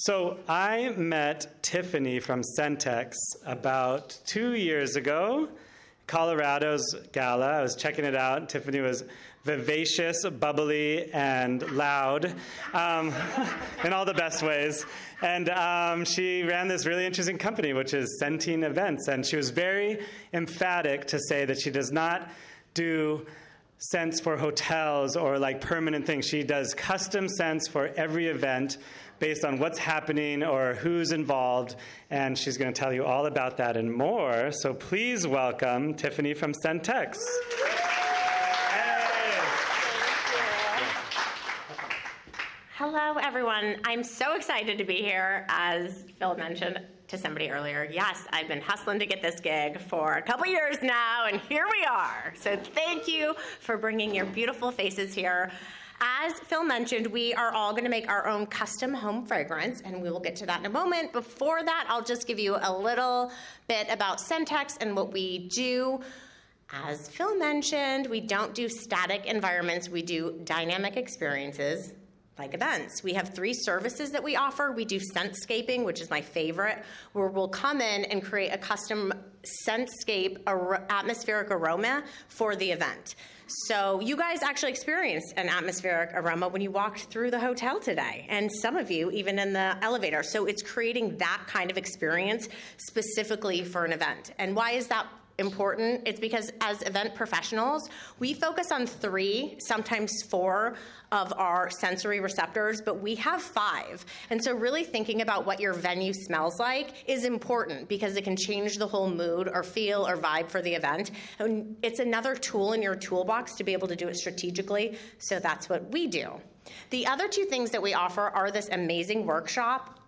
So I met Tiffany from Scentex about 2 years ago, Colorado's gala. I was checking it out. Tiffany was vivacious, bubbly, and loud in all the best ways. And she ran this really interesting company, which is Scenting Events. And she was very emphatic to say that she does not do scents for hotels or like permanent things. She does custom scents for every event based on what's happening or who's involved, and she's going to tell you all about that and more. So please welcome Tiffany from Scentex. Hello, everyone. I'm so excited to be here. As Phil mentioned to somebody earlier, yes, I've been hustling to get this gig for a couple years now, and here we are. So thank you for bringing your beautiful faces here. As Phil mentioned, we are all going to make our own custom home fragrance, and we will get to that in a moment. Before that, I'll just give you a little bit about Scentex and what we do. As Phil mentioned, we don't do static environments. We do dynamic experiences like events. We have 3 services that we offer. We do scentscaping, which is my favorite, where we'll come in and create a custom scentscape atmospheric aroma for the event. So you guys actually experienced an atmospheric aroma when you walked through the hotel today, and some of you even in the elevator. So it's creating that kind of experience specifically for an event. And why is that important? It's because as event professionals, we focus on 3, sometimes 4 of our sensory receptors, but we have 5. And so really thinking about what your venue smells like is important because it can change the whole mood or feel or vibe for the event. And it's another tool in your toolbox to be able to do it strategically. So that's what we do. The other 2 things that we offer are this amazing workshop.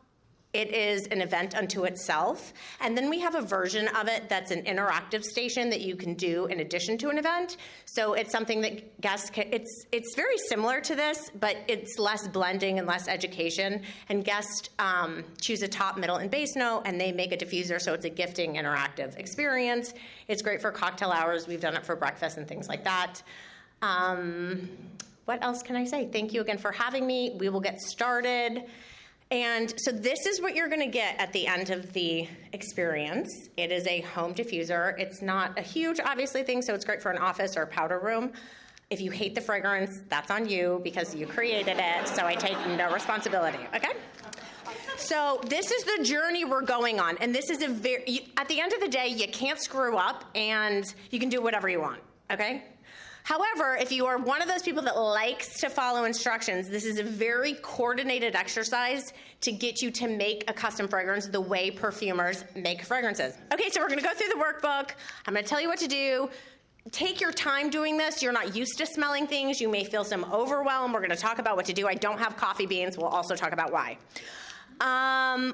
It is an event unto itself. And then we have a version of it that's an interactive station that you can do in addition to an event. So it's something that guests can, it's very similar to this, but it's less blending and less education. And guests choose a top, middle, and base note, and they make a diffuser, so it's a gifting interactive experience. It's great for cocktail hours. We've done it for breakfast and things like that. What else can I say? Thank you again for having me. We will get started. And so this is what you're going to get at the end of the experience. It is a home diffuser. It's not a huge, obviously, thing, so it's great for an office or a powder room. If you hate the fragrance, that's on you because you created it, so I take no responsibility, okay? So this is the journey we're going on, and this is at the end of the day, you can't screw up, and you can do whatever you want, okay? However, if you are one of those people that likes to follow instructions, this is a very coordinated exercise to get you to make a custom fragrance the way perfumers make fragrances. Okay, so we're gonna go through the workbook. I'm gonna tell you what to do. Take your time doing this. You're not used to smelling things. You may feel some overwhelm. We're gonna talk about what to do. I don't have coffee beans. We'll also talk about why.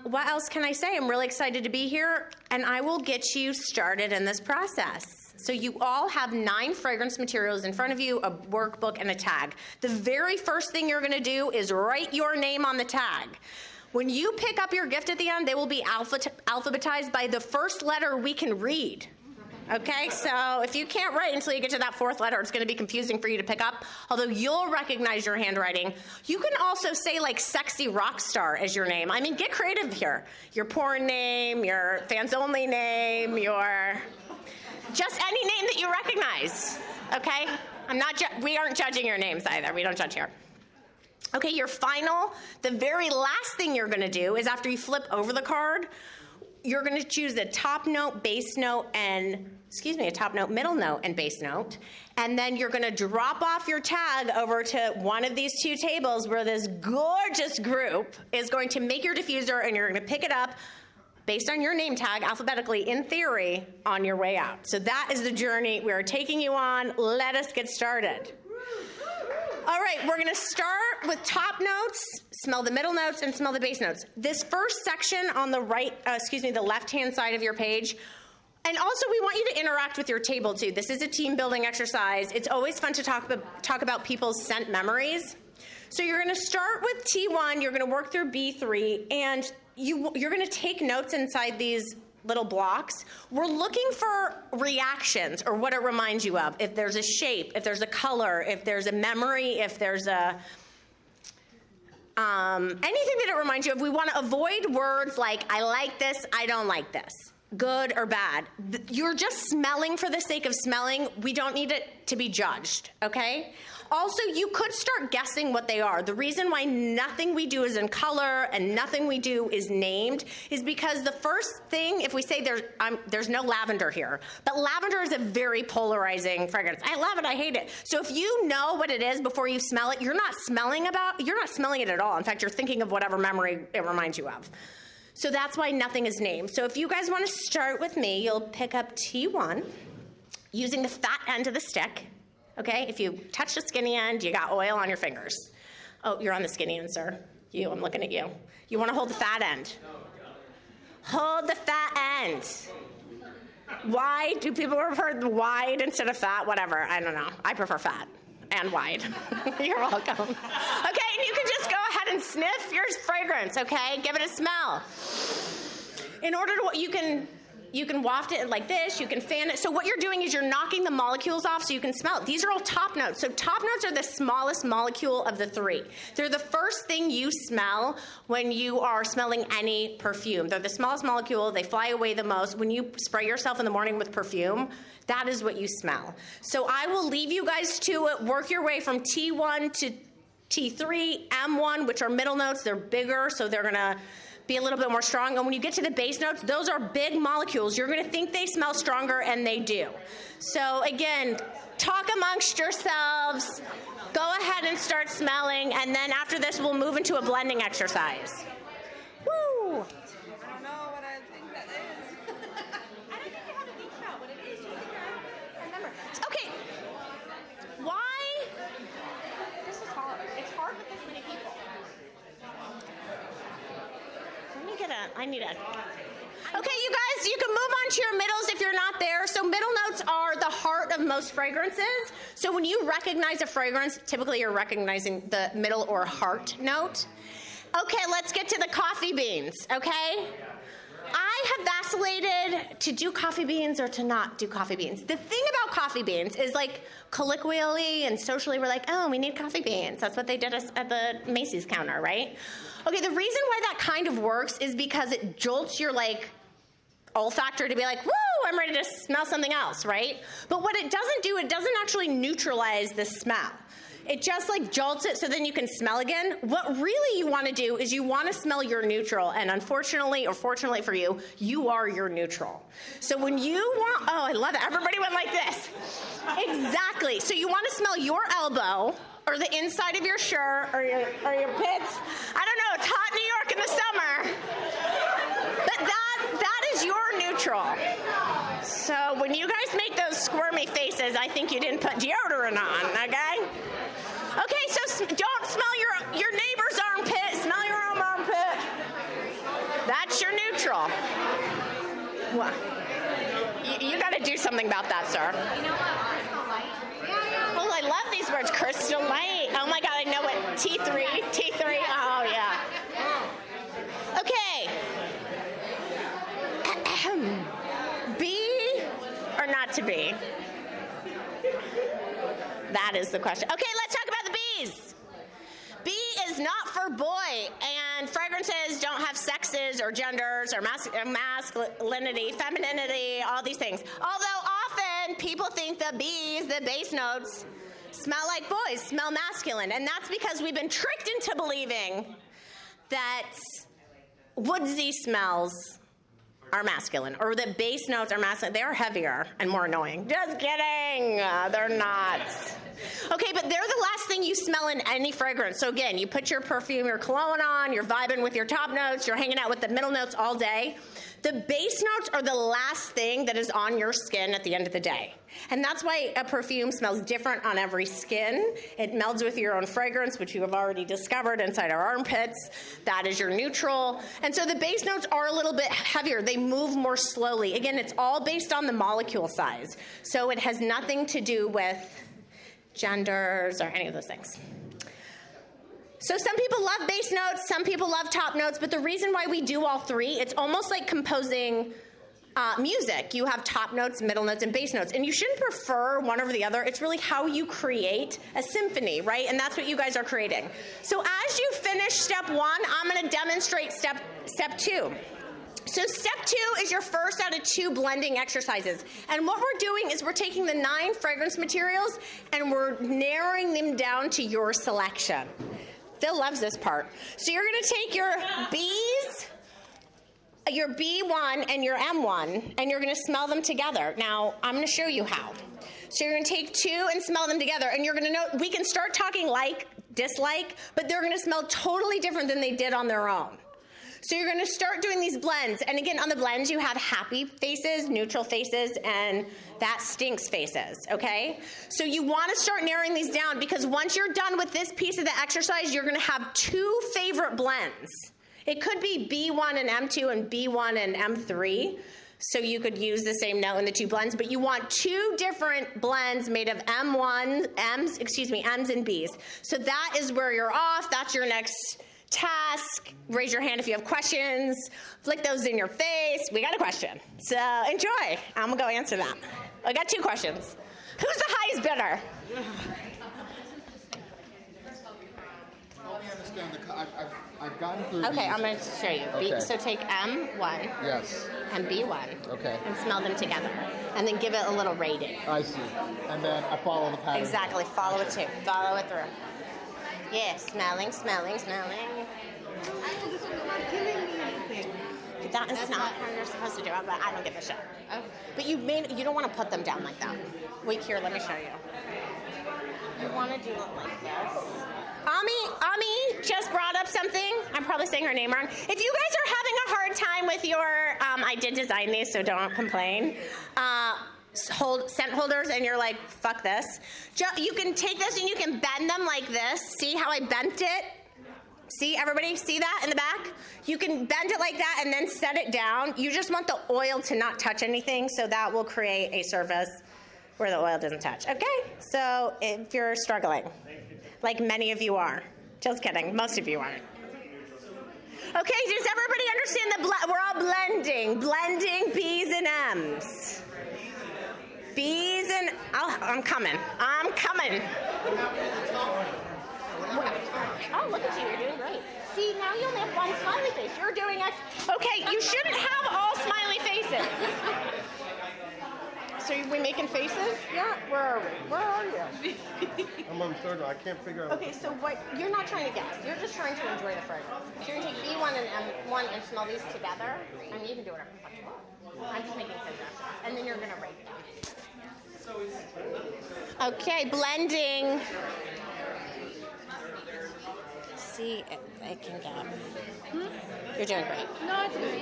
What else can I say? I'm really excited to be here, and I will get you started in this process. So you all have 9 fragrance materials in front of you, a workbook, and a tag. The very first thing you're gonna do is write your name on the tag. When you pick up your gift at the end, they will be alphabetized by the first letter we can read. Okay, so if you can't write until you get to that 4th letter, it's gonna be confusing for you to pick up, although you'll recognize your handwriting. You can also say like sexy rock star as your name. I mean, get creative here. Your porn name, your fans only name, your... just any name that you recognize, okay? We aren't judging your names either. We don't judge here. Okay, the very last thing you're gonna do is after you flip over the card, you're gonna choose a top note, base note, a top note, middle note, and base note. And then you're gonna drop off your tag over to one of these 2 tables where this gorgeous group is going to make your diffuser, and you're gonna pick it up based on your name tag, alphabetically, in theory, on your way out. So that is the journey we are taking you on. Let us get started. All right, we're gonna start with top notes, smell the middle notes, and smell the base notes. This first section on the the left-hand side of your page, and also we want you to interact with your table too. This is a team building exercise. It's always fun to talk about people's scent memories. So you're gonna start with T1, you're gonna work through B3, and you're gonna take notes inside these little blocks. We're looking for reactions or what it reminds you of. If there's a shape, if there's a color, if there's a memory, if there's a anything that it reminds you of. We want to avoid words like, I like this, I don't like this, good or bad. You're just smelling for the sake of smelling. We don't need it to be judged, okay? Also, you could start guessing what they are. The reason why nothing we do is in color and nothing we do is named is because the first thing, if we say there's no lavender here, but lavender is a very polarizing fragrance. I love it, I hate it. So if you know what it is before you smell it, you're not smelling it at all. In fact, you're thinking of whatever memory it reminds you of. So that's why nothing is named. So if you guys want to start with me, you'll pick up T1 using the fat end of the stick. Okay, if you touch the skinny end, you got oil on your fingers. Oh, you're on the skinny end, sir. I'm looking at you. You want to hold the fat end. Hold the fat end. Wide? Do people prefer the wide instead of fat? Whatever, I don't know. I prefer fat and wide. You're welcome. Okay, and you can just go ahead and sniff your fragrance, okay? Give it a smell. In order to, you can waft it like this, you can fan it. So what you're doing is you're knocking the molecules off so you can smell it. These are all top notes. So top notes are the smallest molecule of the three. They're the first thing you smell when you are smelling any perfume. They're the smallest molecule. They fly away the most. When you spray yourself in the morning with perfume, that is what you smell. So I will leave you guys to it. Work your way from T1 to T3, M1, which are middle notes. They're bigger, so they're going to be a little bit more strong. And when you get to the base notes, those are big molecules. You're going to think they smell stronger, and they do. So again, talk amongst yourselves. Go ahead and start smelling, and then after this, we'll move into a blending exercise. Woo! I don't know what I think that is. I don't think you have to think about what it is. Just remember. Okay. Why? This is hard. It's hard with this many people. Okay, you guys, you can move on to your middles if you're not there. So middle notes are the heart of most fragrances. So when you recognize a fragrance, typically you're recognizing the middle or heart note. Okay, let's get to the coffee beans, okay? I have vacillated to do coffee beans or to not do coffee beans. The thing about coffee beans is, like, colloquially and socially, we're like, oh, we need coffee beans. That's what they did at the Macy's counter, right? Okay, the reason why that kind of works is because it jolts your, like, olfactory to be like, woo, I'm ready to smell something else, right? But what it doesn't do, it doesn't actually neutralize the smell. It just like jolts it so then you can smell again. What really you want to do is you want to smell your neutral. And unfortunately, or fortunately for you, you are your neutral. So when you want, oh, I love it. Everybody went like this. Exactly. So you want to smell your elbow or the inside of your shirt or your pits. I don't know. It's hot in New York in the summer. But that is your neutral. So when you guys make those squirmy faces, I think you didn't put deodorant on, okay? Okay, so don't smell your neighbor's armpit. Smell your own armpit. That's your neutral. What? You got to do something about that, sir. You know what? Crystal light? Yeah. Oh, I love these words. Crystal light. Oh, my God, I know it. T3. T3. Oh, yeah. Okay. Be or not to be? That is the question. Okay, let's talk about the B's. B is not for boy, and fragrances don't have sexes or genders or masculinity, femininity, all these things. Although often people think the B's, the base notes, smell like boys, smell masculine, and that's because we've been tricked into believing that woodsy smells are masculine, or that base notes are masculine. They're heavier and more annoying. Just kidding. They're not. Okay, but they're the last thing you smell in any fragrance. So again, you put your perfume, your cologne on, you're vibing with your top notes, you're hanging out with the middle notes all day. The base notes are the last thing that is on your skin at the end of the day. And that's why a perfume smells different on every skin. It melds with your own fragrance, which you have already discovered inside our armpits. That is your neutral. And so the base notes are a little bit heavier. They move more slowly. Again, it's all based on the molecule size. So it has nothing to do with genders or any of those things. So some people love base notes, some people love top notes, but the reason why we do all three, it's almost like composing music. You have top notes, middle notes, and bass notes. And you shouldn't prefer one over the other. It's really how you create a symphony, right? And that's what you guys are creating. So as you finish step one, I'm going to demonstrate step two. So step two is your first out of 2 blending exercises. And what we're doing is we're taking the 9 fragrance materials and we're narrowing them down to your selection. Phil loves this part. So you're going to take your B's, your B1 and your M1, and you're going to smell them together. Now, I'm going to show you how. So you're going to take 2 and smell them together, and you're going to know, we can start talking like, dislike, but they're going to smell totally different than they did on their own. So you're going to start doing these blends. And again, on the blends, you have happy faces, neutral faces, and that stinks faces, okay? So you want to start narrowing these down because once you're done with this piece of the exercise, you're going to have 2 favorite blends. It could be B1 and M2 and B1 and M3. So you could use the same note in the 2 blends, but you want 2 different blends made of M's and B's. So that is where you're off. That's your next task. Raise your hand if you have questions. Flick those in your face. We got a question. So enjoy. I'm going to go answer that. I got 2 questions. Who's the highest bidder? Help me understand I've gotten through Okay, these. I'm going to show you. Okay. So take M1 Yes. and B1 Okay. and smell them together. And then give it a little rating. I see. And then I follow the pattern. Exactly. Follow it too. Follow it through. Yeah, smelling, smelling, smelling. That is not how you're supposed to do it, but I don't give a shit. Okay. But you don't want to put them down like that. Wait here, let me show you. You want to do it like this. Ami just brought up something. I'm probably saying her name wrong. If you guys are having a hard time with your, I did design these, so don't complain. Scent holders, and you're like, fuck this. You can take this and you can bend them like this. See how I bent it? See, everybody, see that in the back? You can bend it like that and then set it down. You just want the oil to not touch anything, so that will create a surface where the oil doesn't touch. Okay, so if you're struggling, like many of you are. Just kidding, most of you aren't. Okay, does everybody understand we're all blending B's and M's. B's and, I'm coming. Oh, look at you, you're doing great. See, now you only have 1 smiley face. You're doing okay, you shouldn't have all smiley faces. So are we making faces? Yeah, where are we? Where are you? I'm on third one. I can't figure out. Okay, so what, you're not trying to guess. You're just trying to enjoy the fragrance. So you're going to take B1 and M1 and smell these together. I mean, you can do whatever you want. I'm just making suggestions. And then you're going to rate them. Okay, blending. See if I can get. You're doing great. No, it's good.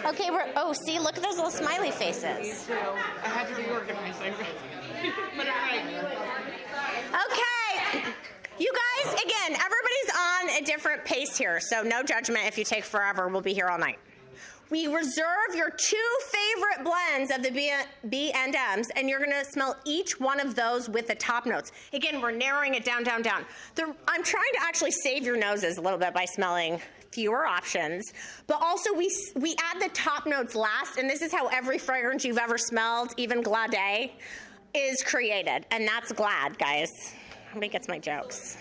Okay, see, look at those little smiley faces. So I had to reorganize. But Okay. You guys, again, everybody's on a different pace here, so no judgment if you take forever. We'll be here all night. We reserve your 2 favorite blends of the B and M's, and you're going to smell each one of those with the top notes. Again, we're narrowing it down. I'm trying to actually save your noses a little bit by smelling fewer options, but also we add the top notes last, and this is how every fragrance you've ever smelled, even Glade, is created, and that's Glad, guys. Nobody gets my jokes.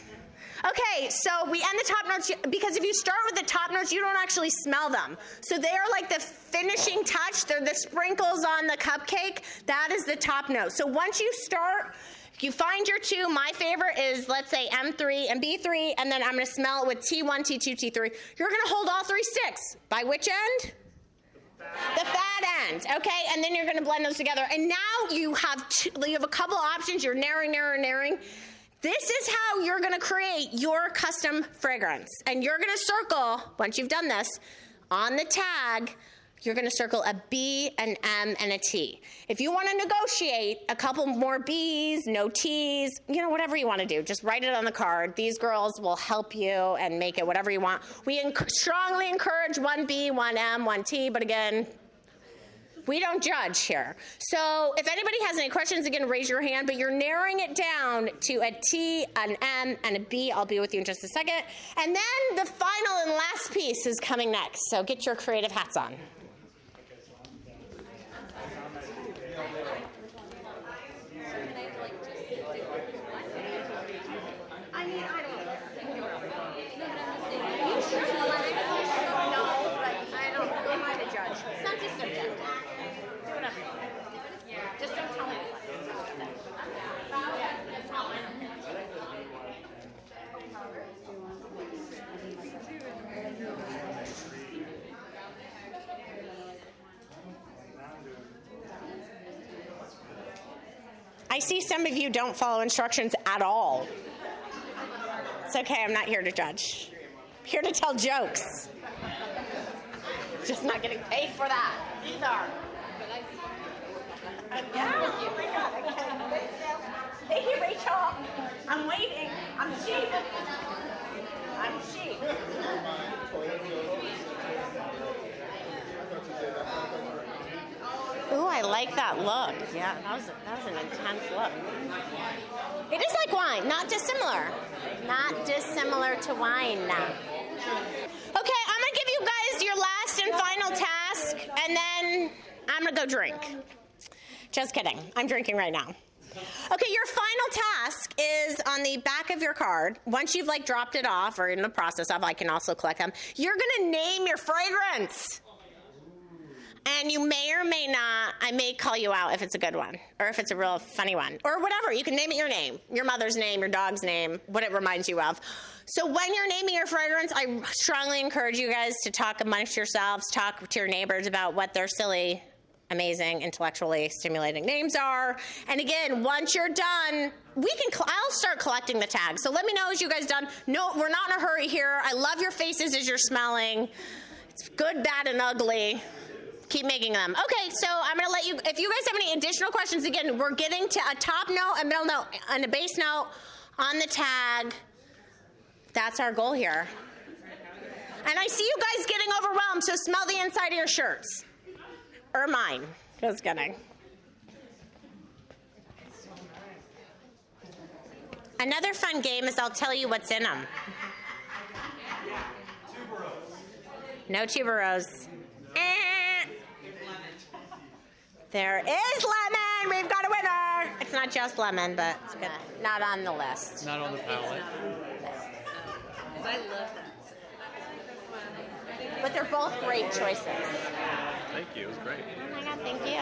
Okay, so we end the top notes, because if you start with the top notes, you don't actually smell them. So they are like the finishing touch. They're the sprinkles on the cupcake. That is the top note. So once you start, you find your 2. My favorite is, let's say, M3 and B3, and then I'm going to smell it with T1, T2, T3. You're going to hold all 3 sticks. By which end? The fat end, okay? And then you're going to blend those together. And now you have a couple options. You're narrowing. This is how you're going to create your custom fragrance. And you're going to circle, once you've done this, on the tag, you're going to circle a B, an M, and a T. If you want to negotiate a couple more B's, no T's, whatever you want to do, just write it on the card. These girls will help you and make it whatever you want. We strongly encourage 1 B, 1 M, 1 T, but again, we don't judge here. So if anybody has any questions, again, raise your hand, but you're narrowing it down to a T, an M, and a B. I'll be with you in just a second. And then the final and last piece is coming next, so get your creative hats on. I see some of you don't follow instructions at all. It's okay, I'm not here to judge. I'm here to tell jokes. Just not getting paid for that either. Yeah. Oh my God, I can't. Thank you, Rachel. I'm waiting. I'm sheep. I'm sheep. Ooh, I like that look. Yeah, that was an intense look. It is like wine, not dissimilar. Not dissimilar to wine now. Okay, I'm gonna give you guys your last and final task, and then I'm gonna go drink. Just kidding, I'm drinking right now. Okay, your final task is on the back of your card. Once you've dropped it off, or in the process of, I can also collect them, you're gonna name your fragrance. And you may or may not, I may call you out if it's a good one, or if it's a real funny one, or whatever. You can name it your name, your mother's name, your dog's name, what it reminds you of. So when you're naming your fragrance, I strongly encourage you guys to talk amongst yourselves, talk to your neighbors about what their silly, amazing, intellectually stimulating names are. And again, once you're done, I'll start collecting the tags. So let me know as you guys done. No, we're not in a hurry here. I love your faces as you're smelling. It's good, bad, and ugly. Keep making them. Okay, so I'm going to let you, if you guys have any additional questions, again, we're getting to a top note, a middle note, and a base note on the tag. That's our goal here. And I see you guys getting overwhelmed, so smell the inside of your shirts. Or mine. Just kidding. Another fun game is I'll tell you what's in them. No tuberose. There is lemon. We've got a winner. It's not just lemon, but it's good. Not on the list. Not on the palette. I love that. But they're both great choices. Thank you. It was great. Oh my God, thank you.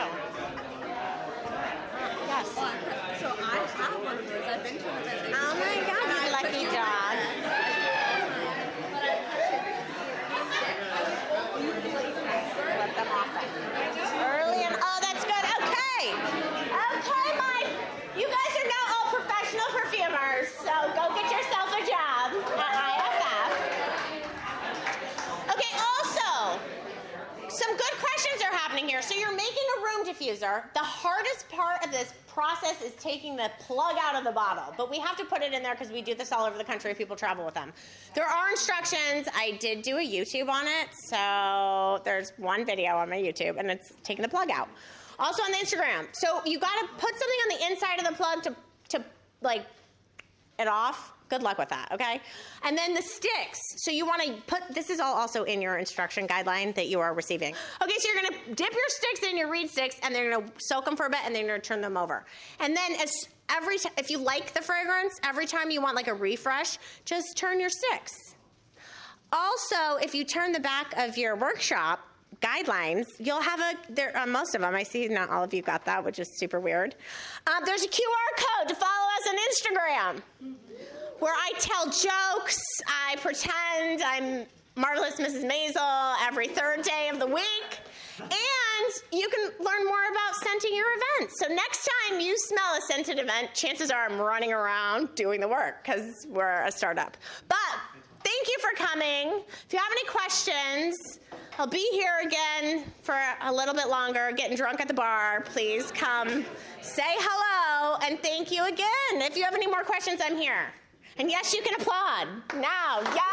Yes. So I have one of those. I've been to an event. Oh my God, you lucky dog. Let them off it. Early and oh, that's good. Okay. Okay, you guys are now all professional perfumers, so go get yourself a job at IFF. Okay, also, some good questions are happening here. So you're making a room diffuser. The hardest part of this process is taking the plug out of the bottle, but we have to put it in there because we do this all over the country. People travel with them. There are instructions. I did do a YouTube on it, so there's one video on my YouTube, and it's taking the plug out. Also on the Instagram. So you got to put something on the inside of the plug to it off. Good luck with that, okay? And then the sticks. So you want to put, this is all also in your instruction guideline that you are receiving. Okay, so you're going to dip your sticks in your reed sticks, and then you're going to soak them for a bit, and then you're going to turn them over. And then if you like the fragrance, every time you want a refresh, just turn your sticks. Also, if you turn the back of your workshop guidelines, you'll have most of them. I see not all of you got that, which is super weird. There's a QR code to follow us on Instagram, where I tell jokes, I pretend I'm Marvelous Mrs. Maisel every third day of the week, and you can learn more about scenting your event. So next time you smell a scented event, chances are I'm running around doing the work because we're a startup. But thank you for coming. If you have any questions, I'll be here again for a little bit longer, getting drunk at the bar. Please come say hello, and thank you again. If you have any more questions, I'm here. And yes, you can applaud. Now, yes.